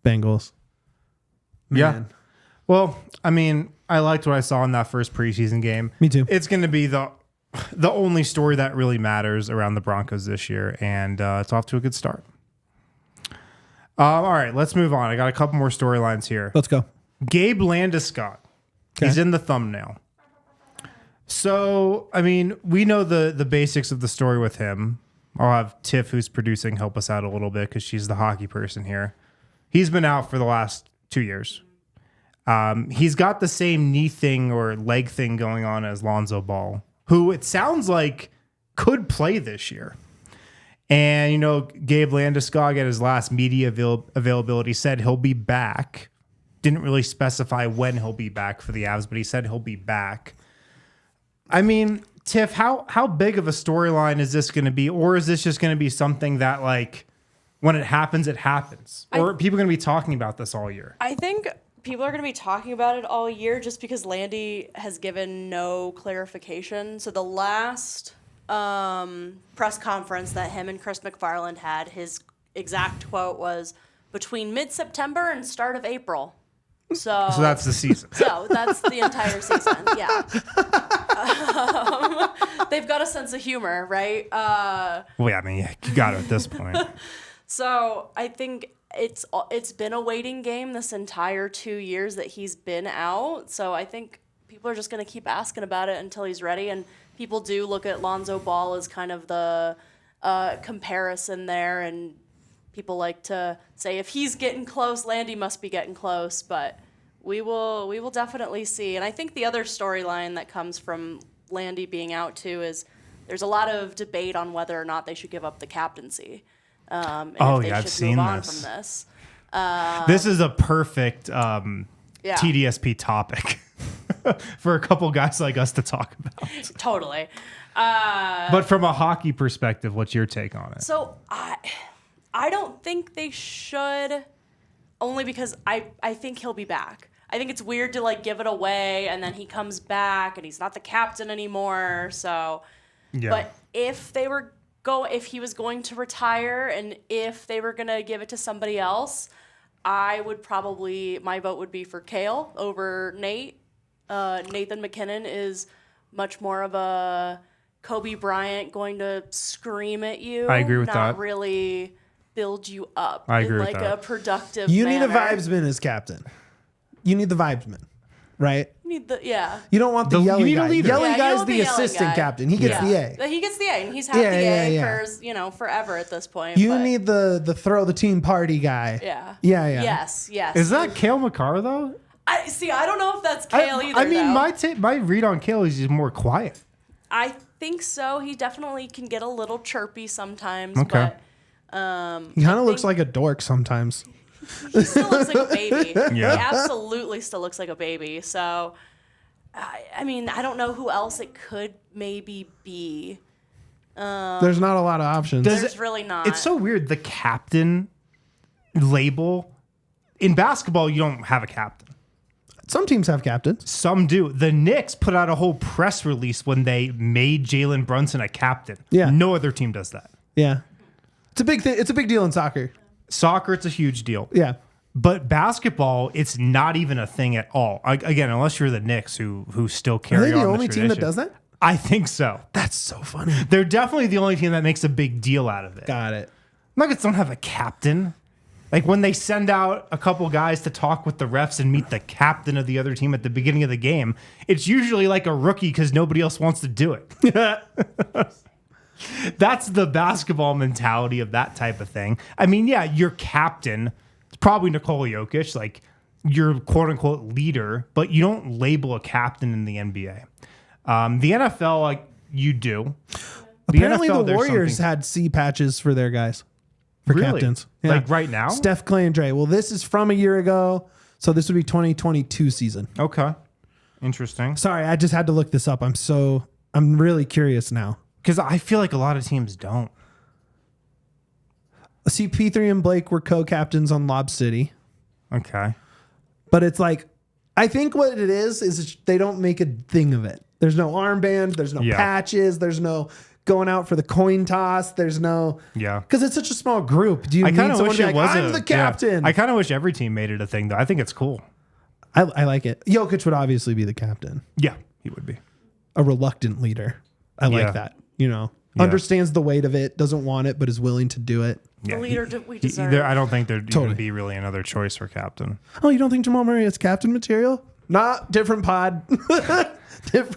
Bengals. Man. Yeah. Well, I mean, I liked what I saw in that first preseason game. Me too. It's going to be the only story that really matters around the Broncos this year, and it's off to a good start. All right, let's move on. I got a couple more storylines here. Let's go. Gabe Landeskog. Okay. He's in the thumbnail. So, I mean, we know the basics of the story with him. I'll have Tiff, who's producing, help us out a little bit because she's the hockey person here. He's been out for the last 2 years. He's got the same knee thing or leg thing going on as Lonzo Ball, who it sounds like could play this year. And, Gabe Landeskog at his last media availability said he'll be back. Didn't really specify when he'll be back for the Avs, but he said he'll be back. I mean, Tiff, how big of a storyline is this going to be? Or is this just going to be something that, like, when it happens, it happens? Or are people going to be talking about this all year? I think people are going to be talking about it all year just because Landy has given no clarification. So the last press conference that him and Chris McFarland had, his exact quote was, between mid-September and start of April. So that's the season. So that's the entire season, yeah. They've got a sense of humor, right? Well, yeah, I mean, you got it at this point. So I think it's been a waiting game this entire 2 years that he's been out. So I think people are just going to keep asking about it until he's ready. And people do look at Lonzo Ball as kind of the comparison there. And people like to say if he's getting close, Landy must be getting close. But we will definitely see. And I think the other storyline that comes from Landy being out too is there's a lot of debate on whether or not they should give up the captaincy. And if they I've should seen move on this. from this. This is a perfect TDSP topic for a couple guys like us to talk about. Totally. But from a hockey perspective, what's your take on it? So I don't think they should, only because I think he'll be back. I think it's weird to like give it away and then he comes back and he's not the captain anymore. So, yeah. But if he was going to retire and if they were going to give it to somebody else, my vote would be for Cale over Nate. Nathan McKinnon is much more of a Kobe Bryant going to scream at you. I agree with that. Not really build you up in like a productive You manner. need a vibesman as captain. You need the vibesman, right? You need the You don't want the yelly guy. Leader. Yelly guy's the assistant captain. He gets the A. He gets the A, and he's had the A for forever at this point. You need the throw the team party guy. Yeah. Yes. Is that Cale Makar though? I don't know if that's Cale either. I mean, my read on Cale is he's more quiet. I think so. He definitely can get a little chirpy sometimes, but he kind of looks like a dork sometimes. He still looks like a baby. Yeah. He absolutely still looks like a baby. So, I mean, I don't know who else it could maybe be. There's not a lot of options. There's really not. It's so weird. The captain label in basketball, you don't have a captain. Some teams have captains. Some do. The Knicks put out a whole press release when they made Jalen Brunson a captain. Yeah. No other team does that. Yeah. It's a big thing. It's a big deal in soccer. Soccer, it's a huge deal. Yeah. But basketball, it's not even a thing at all. Again, unless you're the Knicks who still carry on Are they the only team that does that? I think so. That's so funny. They're definitely the only team that makes a big deal out of it. Got it. Nuggets don't have a captain. Like when they send out a couple guys to talk with the refs and meet the captain of the other team at the beginning of the game, it's usually like a rookie because nobody else wants to do it. That's the basketball mentality of that type of thing. I mean, yeah, your captain, it's probably Nikola Jokic, like your quote unquote leader, but you don't label a captain in the NBA. The NFL, like you do. Apparently, the Warriors had C patches for their guys, for captains. Yeah. Like right now? Steph, Clay, and Dre. Well, this is from a year ago, so this would be 2022 season. Okay. Interesting. Sorry, I just had to look this up. I'm really curious now. Because I feel like a lot of teams don't. CP3 and Blake were co-captains on Lob City. Okay. But it's like, I think what it is they don't make a thing of it. There's no armband. There's no patches. There's no going out for the coin toss. There's no... Yeah. Because it's such a small group. Do you need someone to be like, I'm the captain? Yeah. I kind of wish every team made it a thing, though. I think it's cool. I like it. Jokic would obviously be the captain. Yeah, he would be. A reluctant leader. I like that. Understands the weight of it, doesn't want it, but is willing to do it. Yeah, the leader we deserve. I don't think there'd even be really another choice for captain. Oh, you don't think Jamal Murray is captain material? Not different pod.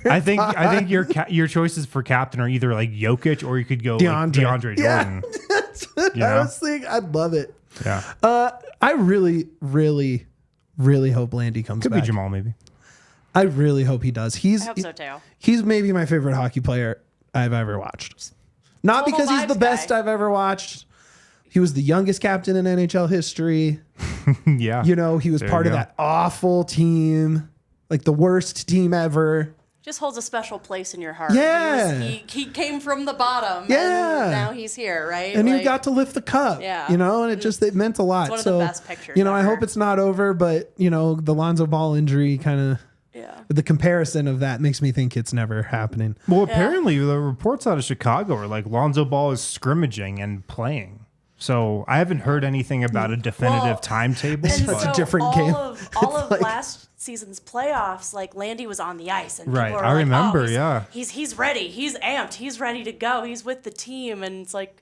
I think your choices for captain are either like Jokic or you could go DeAndre Jordan. Yeah. That's what I was thinking. I'd love it. Yeah. I really, really, really hope Landy comes back. Could be Jamal, maybe. I really hope he does. I hope so too. He's maybe my favorite hockey player I've ever watched. Not because he's the best I've ever watched. He was the youngest captain in NHL history. Yeah. You know, he was part of that awful team, like the worst team ever. Just holds a special place in your heart. Yeah. He came from the bottom. Yeah. And now he's here, right? And he got to lift the cup. Yeah. You know, and it meant a lot. It's one of the best pictures You know, ever. I hope it's not over, but, you know, the Lonzo Ball injury kind of. Yeah. The comparison of that makes me think it's never happening. Well, apparently the reports out of Chicago are like Lonzo Ball is scrimmaging and playing. So I haven't heard anything about a definitive timetable. It's such a different game. All of last season's playoffs, like Landy was on the ice, and Right, people were I like, remember, he's ready, he's amped, he's ready to go, he's with the team, and it's like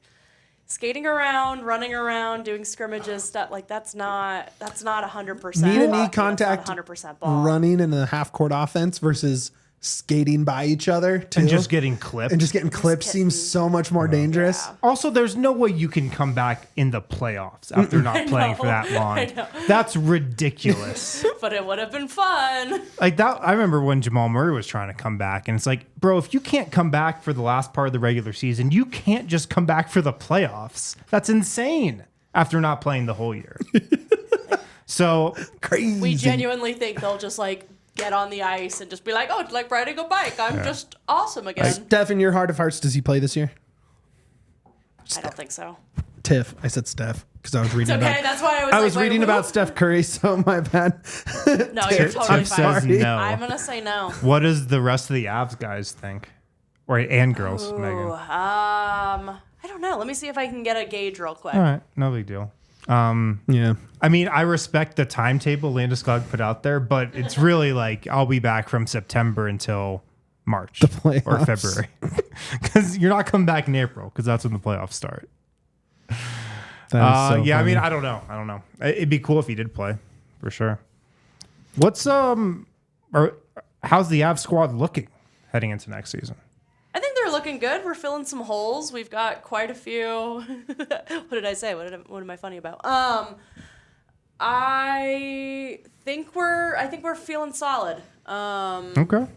skating around, running around, doing scrimmages, stuff like that's not 100%. Knee contact, 100% ball. running in a half court offense versus skating by each other too. And just getting clipped. And just getting clipped seems so much more dangerous. Yeah. Also, there's no way you can come back in the playoffs after not playing for that long. That's ridiculous. But it would have been fun. Like that, I remember when Jamal Murray was trying to come back, and it's like, bro, if you can't come back for the last part of the regular season, you can't just come back for the playoffs. That's insane after not playing the whole year. So Crazy. We genuinely think they'll just like get on the ice and just be like, oh, it's like riding a bike. I'm just awesome again. Steph, in your heart of hearts, does he play this year? I don't think so. Tiff. I said Steph because I was reading Okay, about. that's why I was reading about Steph Curry, so my bad. No, you're totally Tiff fine. says no. I'm gonna say no. What does the rest of the Avs guys think? Or and girls, Megan. I don't know. Let me see if I can get a gauge real quick. All right, no big deal. Yeah. I mean, I respect the timetable Landeskog put out there, but it's really like I'll be back from September until March or playoffs. February, because you're not coming back in April because that's when the playoffs start. That is so yeah, I funny. mean, I don't know. It'd be cool if he did play, for sure. What's or how's the Avs squad looking heading into next season? I think they're looking good. We're filling some holes. We've got quite a few. What did I say? What am I funny about? I think we're feeling solid. Okay.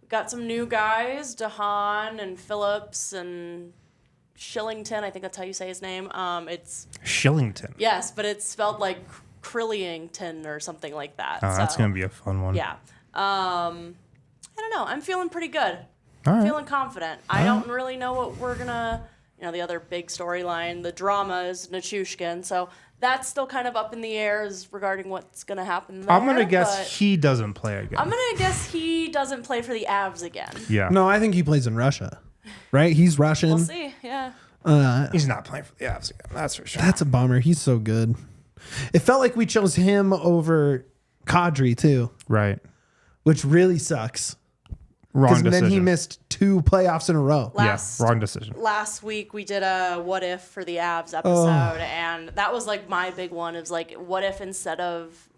Got some new guys, DeHaan and Phillips and Shillington. I think that's how you say his name. It's Shillington. yes, but it's spelled like Krillington or something like that. Oh, that's gonna be a fun one. Yeah. I don't know. I'm feeling pretty good. All right. Feeling confident. I don't really know what we're gonna. The other big storyline, the drama is Nichushkin, so that's still kind of up in the air as regarding what's gonna happen there. I'm gonna guess he doesn't play again. I'm gonna guess he doesn't play for the Avs again. Yeah. No, I think he plays in Russia. Right? He's Russian. We'll see. Yeah. He's not playing for the Avs again. That's for sure. That's a bummer. He's so good. It felt like we chose him over Kadri too, Right. which really sucks. Wrong Because decision. then he missed 2 playoffs in a row. Wrong decision. Last week we did a what if for the Avs episode, and that was like my big one. It was like, what if instead of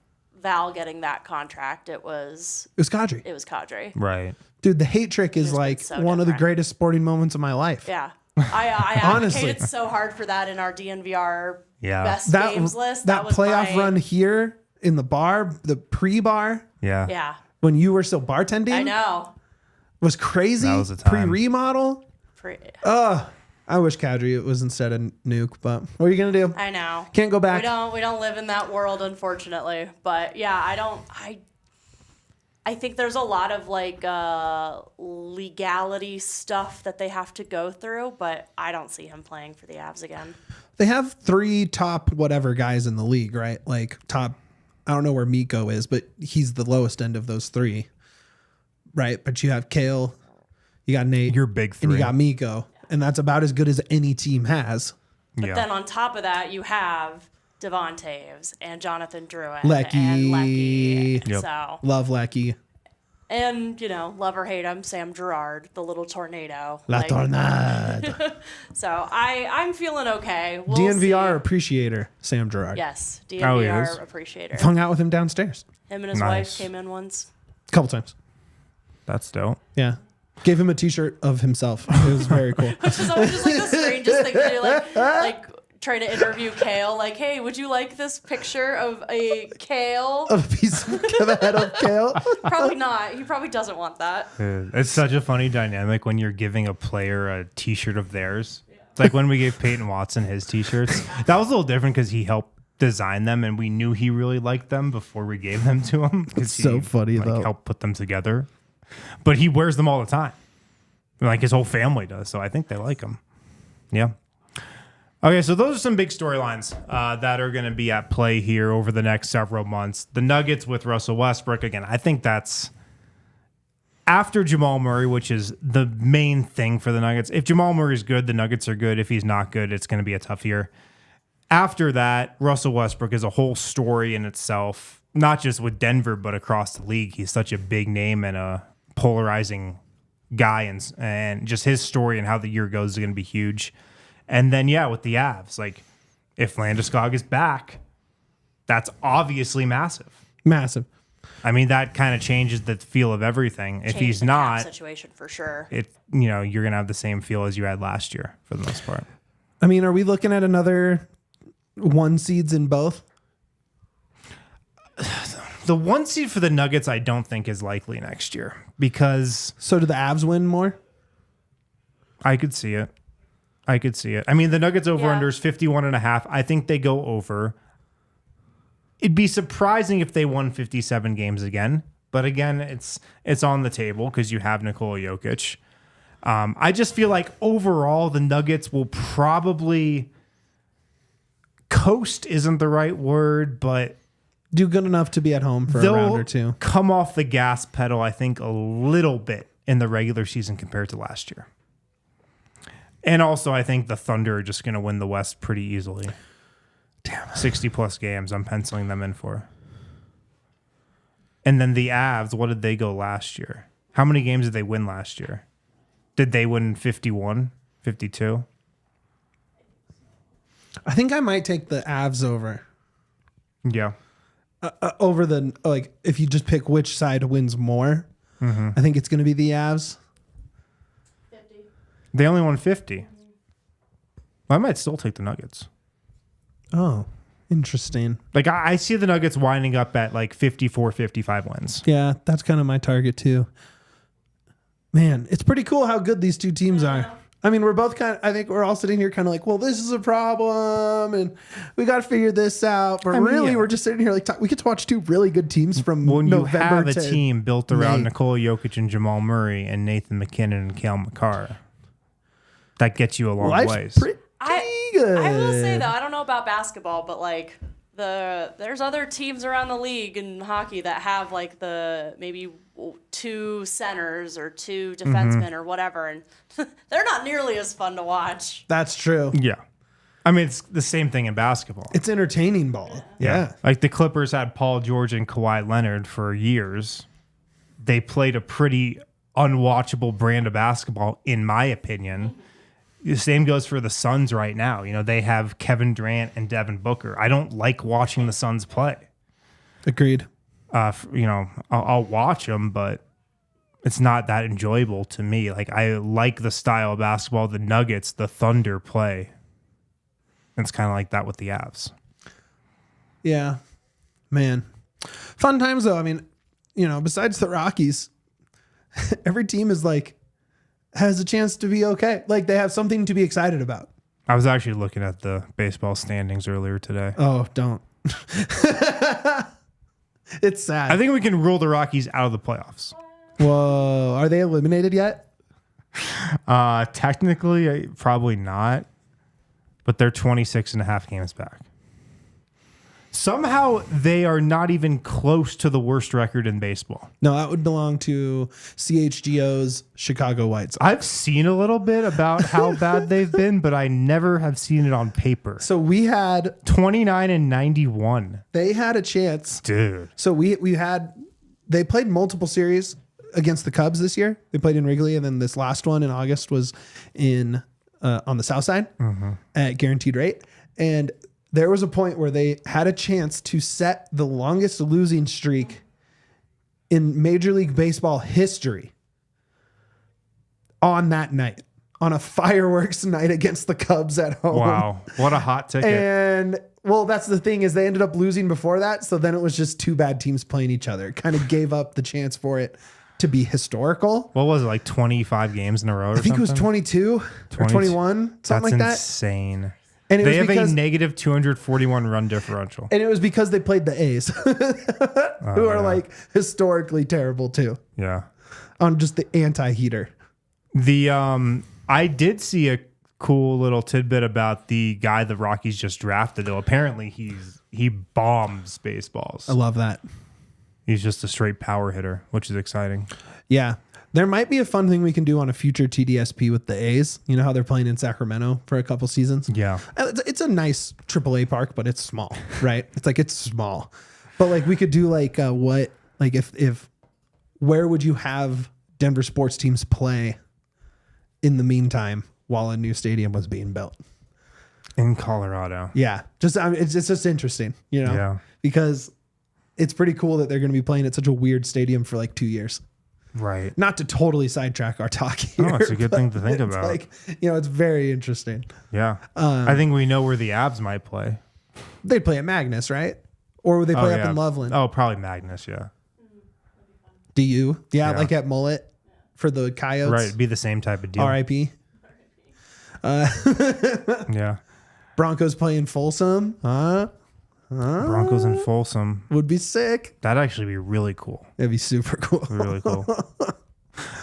Val getting that contract, it was Kadri. Kadri. Right. Dude, the hate trick is It's been like so one of the different. greatest sporting moments of my life. Yeah. I Honestly. advocated so hard for that in our DNVR Yeah. best That games list. that was playoff my- run here in the bar, the pre-bar, Yeah. Yeah. when you were still bartending, I know. was crazy. That was a time. Pre-remodel. I wish Kadri it was instead of Nuke, but what are you gonna do? I know. Can't go back. We don't live in that world, unfortunately. But yeah, I think there's a lot of like legality stuff that they have to go through, but I don't see him playing for the Avs again. They have 3 top whatever guys in the league, right? Like top, I don't know where Mikko is, but he's the lowest end of those 3, right? But you have Kale, you got Nate, Your big and you 3. got Mikko, and that's about as good as any team has. But then on top of that, you have Devon Taves and Jonathan Drouin Lecky. and Lecky. Yep. So, Love Lecky. and love or hate him, Sam Girard, the little tornado. La Tornade. So I'm feeling okay. We'll DNVR see. appreciator, Sam Girard. Yes, Oh, he DNVR is? appreciator. Hung out with him downstairs Him and his Nice. wife came in once. a couple times. That's dope. Yeah. Gave him a t-shirt of himself. It was very cool. Which is always just like the strangest thing to do. Like trying to interview Kale, like, hey, would you like this picture of a kale? A piece of a head of kale? Probably not. He probably doesn't want that. It's such a funny dynamic when you're giving a player a T-shirt of theirs. It's like when we gave Peyton Watson his T-shirts. That was a little different because he helped design them, and we knew he really liked them before we gave them to him. It's so funny, though. Helped put them together. But he wears them all the time. Like his whole family does, so I think they like him. Yeah. Okay, so those are some big storylines that are going to be at play here over the next several months. The Nuggets with Russell Westbrook, again, I think that's after Jamal Murray, which is the main thing for the Nuggets. If Jamal Murray's good, the Nuggets are good. If he's not good, it's going to be a tough year. After that, Russell Westbrook is a whole story in itself, not just with Denver, but across the league. He's such a big name and a polarizing guy, and just his story and how the year goes is going to be huge. And then, yeah, with the Avs, like if Landeskog is back, that's obviously massive. Massive. I mean, that kind of changes the feel of everything. If he's not, situation for sure. You're gonna have the same feel as you had last year for the most part. I mean, are we looking at another 1 seeds in both? The 1 seed for the Nuggets, I don't think is likely next year because. So do the Avs win more? I could see it. I mean, the Nuggets over-under is 51.5. I think they go over. It'd be surprising if they won 57 games again. But again, it's on the table because you have Nikola Jokic. I just feel like overall the Nuggets will probably coast isn't the right word, but do good enough to be at home for a round or two. Come off the gas pedal, I think, a little bit in the regular season compared to last year. And also, I think the Thunder are just going to win the West pretty easily. Damn it. 60-plus games, I'm penciling them in for. And then the Avs, what did they go last year? How many games did they win last year? Did they win 51, 52? I think I might take the Avs over. Yeah. Over the, like, if you just pick which side wins more, I think it's going to be the Avs. They only won 50. Well, I might still take the Nuggets. Oh, interesting. Like, I see the Nuggets winding up at like 54, 55 wins. Yeah, that's kind of my target too. Man, it's pretty cool how good these two teams are. I mean, we're both I think we're all sitting here kind of like, well, this is a problem and we got to figure this out. But we're just sitting here like, we get to watch two really good teams from when November you have a to team built around May. Nikola Jokic and Jamal Murray and Nathan McKinnon and Cale Makar. That gets you a long ways. Pretty good. I will say though, I don't know about basketball, but like there's other teams around the league in hockey that have like the maybe 2 centers or 2 defensemen or whatever, and they're not nearly as fun to watch. That's true. Yeah. I mean, it's the same thing in basketball. It's entertaining ball. Yeah. Like the Clippers had Paul George and Kawhi Leonard for years. They played a pretty unwatchable brand of basketball, in my opinion. The same goes for the Suns right now. You know, they have Kevin Durant and Devin Booker. I don't like watching the Suns play. Agreed. I'll watch them, but it's not that enjoyable to me. Like, I like the style of basketball the Nuggets, the Thunder play. It's kind of like that with the Avs. Yeah. Man. Fun times, though. I mean, besides the Rockies, every team is like, has a chance to be okay. Like, they have something to be excited about. I was actually looking at the baseball standings earlier today. Oh, don't. It's sad. I think we can rule the Rockies out of the playoffs. Whoa. Are they eliminated yet? Technically, probably not. But they're 26.5 games back. Somehow, they are not even close to the worst record in baseball. No, that would belong to CHGO's Chicago White Sox. I've seen a little bit about how bad they've been, but I never have seen it on paper. So we had 29-91. They had a chance. Dude. So they played multiple series against the Cubs this year. They played in Wrigley, and then this last one in August was in on the south side at guaranteed rate. And there was a point where they had a chance to set the longest losing streak in Major League Baseball history on that night, on a fireworks night against the Cubs at home. Wow. What a hot ticket. And well, that's the thing is they ended up losing before that. So then it was just two bad teams playing each other. It kind of gave up the chance for it to be historical. What was it, like 25 games in a row or something? I think it was 22 or 21, something like that. That's insane. And they have a negative 241 run differential. And it was because they played the A's, who are like historically terrible too. Yeah. On just the anti-heater. I did see a cool little tidbit about the guy the Rockies just drafted, though. Apparently he bombs baseballs. I love that. He's just a straight power hitter, which is exciting. Yeah. There might be a fun thing we can do on a future TDSP with the A's. You know how they're playing in Sacramento for a couple seasons? Yeah. It's a nice AAA park, but it's small, right? It's small. But like we could do like if where would you have Denver sports teams play in the meantime while a new stadium was being built? In Colorado. Yeah. It's just interesting, you know? Yeah. Because it's pretty cool that they're going to be playing at such a weird stadium for like 2 years. Right. Not to totally sidetrack our talk here. Oh, it's a good thing to think about. Like, it's very interesting. Yeah. I think we know where the Avs might play. They'd play at Magnus, right? Or would they play up in Loveland? Oh, probably Magnus, yeah. Do you? Yeah, like at Mullet for the Coyotes? Right, it'd be the same type of deal. RIP. Yeah. Broncos playing Folsom. Broncos in Folsom. Would be sick. That'd actually be really cool. That'd be super cool. Really cool.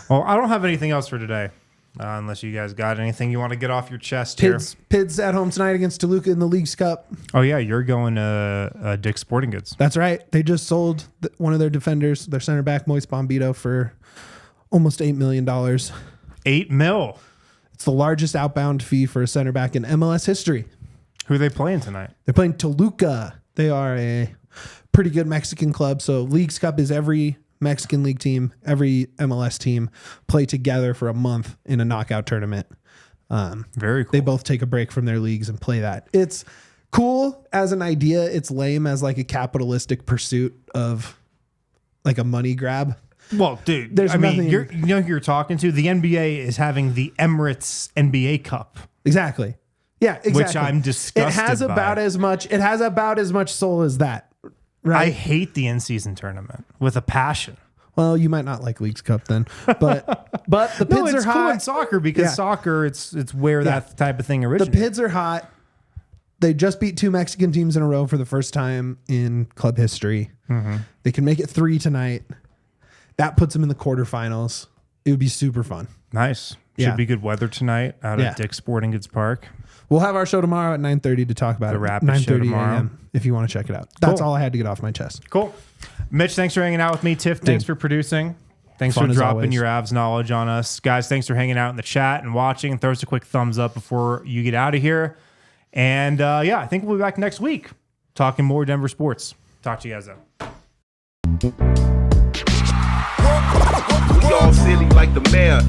Well, I don't have anything else for today. Unless you guys got anything you want to get off your chest here. Pids at home tonight against Toluca in the Leagues Cup. Oh, yeah. You're going to Dick's Sporting Goods. That's right. They just sold one of their defenders, their center back, Moise Bombito, for almost $8 million. $8 million. It's the largest outbound fee for a center back in MLS history. Who are they playing tonight? They're playing Toluca. They are a pretty good Mexican club. So Leagues Cup is every Mexican league team, every MLS team play together for a month in a knockout tournament. Very cool. They both take a break from their leagues and play that. It's cool as an idea. It's lame as like a capitalistic pursuit of like a money grab. Well, dude, you know who you're talking to? The NBA is having the Emirates NBA Cup. Exactly. Yeah, exactly. Which I'm disgusted It has about as much soul as that. Right? I hate the in-season tournament with a passion. Well, you might not like Leagues Cup then, but the Pids are hot. Cool in soccer because soccer it's where that type of thing originated. The Pids are hot. They just beat 2 Mexican teams in a row for the first time in club history. Mm-hmm. They can make it 3 tonight. That puts them in the quarterfinals. It would be super fun. Nice. Should be good weather tonight out at Dick's Sporting Goods Park. We'll have our show tomorrow at 9:30 to talk about the Rapid show tomorrow. a.m. if you want to check it out. That's all I had to get off my chest. Cool. Mitch, thanks for hanging out with me. Tiff, thanks for producing. Thanks for dropping your Avs knowledge on us. Guys, thanks for hanging out in the chat and watching. Throw us a quick thumbs up before you get out of here. And I think we'll be back next week talking more Denver sports. Talk to you guys then. We all silly like the mayor.